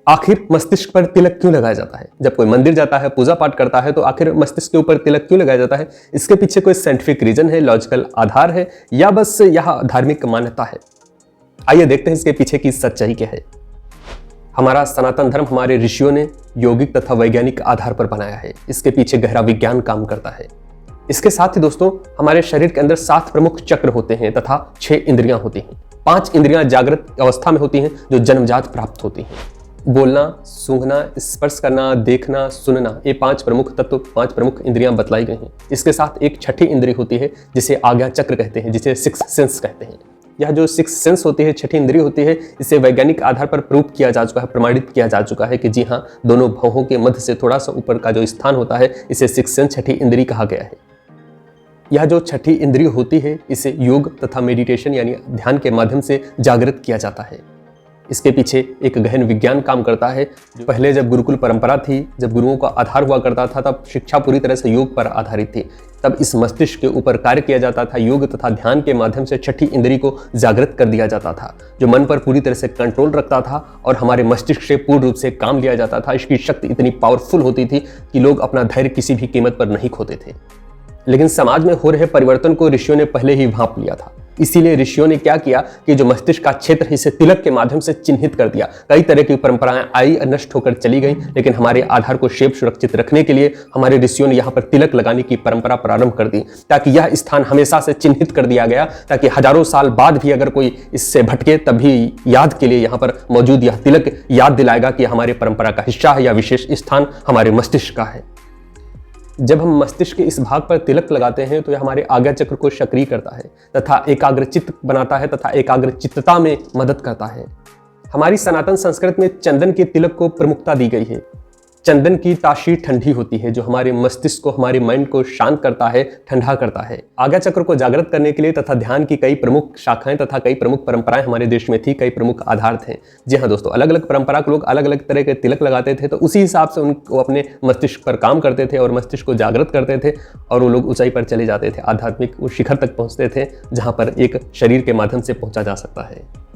आखिर मस्तिष्क पर तिलक क्यों लगाया जाता है? जब कोई मंदिर जाता है, पूजा पाठ करता है, तो आखिर मस्तिष्क के ऊपर तिलक क्यों लगाया जाता है? इसके पीछे कोई साइंटिफिक रीजन है, लॉजिकल आधार है, या बस यह धार्मिक मान्यता है? आइए देखते हैं इसके पीछे की सच्चाई क्या है। हमारा सनातन धर्म हमारे ऋषियों ने यौगिक तथा वैज्ञानिक आधार पर बनाया है। इसके पीछे गहरा विज्ञान काम करता है। इसके साथ ही दोस्तों, हमारे शरीर के अंदर 7 प्रमुख चक्र होते हैं तथा 6 इंद्रियां होती हैं। 5 इंद्रियां जागृत अवस्था में होती हैं जो जन्मजात प्राप्त होती हैं। बोलना, सूंघना, स्पर्श करना, देखना, सुनना, ये 5 प्रमुख तत्व, 5 प्रमुख इंद्रियां बतलाई गई हैं। इसके साथ एक छठी इंद्रिय होती है जिसे आज्ञा चक्र कहते हैं, जिसे 6th सेंस कहते हैं। यह जो 6th सेंस होती है, छठी इंद्रिय होती है, इसे वैज्ञानिक आधार पर प्रूव किया जा चुका है, प्रमाणित किया जा चुका है कि जी हाँ, दोनों भौहों के मध्य से थोड़ा सा ऊपर का जो स्थान होता है, इसे 6th सेंस, छठी इंद्रिय कहा गया है। यह जो छठी इंद्रिय होती है, इसे योग तथा मेडिटेशन यानी ध्यान के माध्यम से जागृत किया जाता है। इसके पीछे एक गहन विज्ञान काम करता है। पहले जब गुरुकुल परंपरा थी, जब गुरुओं का आधार हुआ करता था, तब शिक्षा पूरी तरह से योग पर आधारित थी। तब इस मस्तिष्क के ऊपर कार्य किया जाता था। योग तथा ध्यान के माध्यम से छठी इंद्रिय को जागृत कर दिया जाता था, जो मन पर पूरी तरह से कंट्रोल रखता था और हमारे मस्तिष्क से पूर्ण रूप से काम लिया जाता था। इसकी शक्ति इतनी पावरफुल होती थी कि लोग अपना धैर्य किसी भी कीमत पर नहीं खोते थे। लेकिन समाज में हो रहे परिवर्तन को ऋषियों ने पहले ही भांप लिया था। इसीलिए ऋषियों ने क्या किया कि जो मस्तिष्क का क्षेत्र है, इसे तिलक के माध्यम से चिन्हित कर दिया। कई तरह की परंपराएं आई, नष्ट होकर चली गई, लेकिन हमारे आधार को शेप सुरक्षित रखने के लिए हमारे ऋषियों ने यहाँ पर तिलक लगाने की परंपरा प्रारंभ कर दी, ताकि यह स्थान हमेशा से चिन्हित कर दिया गया, ताकि हजारों साल बाद भी अगर कोई इससे भटके तब भी याद के लिए यहाँ पर मौजूद यह तिलक याद दिलाएगा कि हमारे परंपरा का हिस्सा है या विशेष स्थान हमारे मस्तिष्क का है। जब हम मस्तिष्क के इस भाग पर तिलक लगाते हैं तो यह हमारे आज्ञा चक्र को सक्रिय करता है तथा एकाग्रचित्त बनाता है तथा एकाग्रचित्तता में मदद करता है। हमारी सनातन संस्कृति में चंदन के तिलक को प्रमुखता दी गई है। चंदन की तासीर ठंडी होती है, जो हमारे मस्तिष्क को, हमारे माइंड को शांत करता है, ठंडा करता है। आज्ञा चक्र को जागृत करने के लिए तथा ध्यान की कई प्रमुख शाखाएं तथा कई प्रमुख परंपराएं हमारे देश में थी, कई प्रमुख आधार थे। जी हाँ दोस्तों, अलग अलग परंपरा के लोग अलग अलग तरह के तिलक लगाते थे, तो उसी हिसाब से उनको अपने मस्तिष्क पर काम करते थे और मस्तिष्क को जागृत करते थे और वो लोग ऊंचाई पर चले जाते थे, आध्यात्मिक शिखर तक पहुंचते थे, जहां पर एक शरीर के माध्यम से पहुंचा जा सकता है।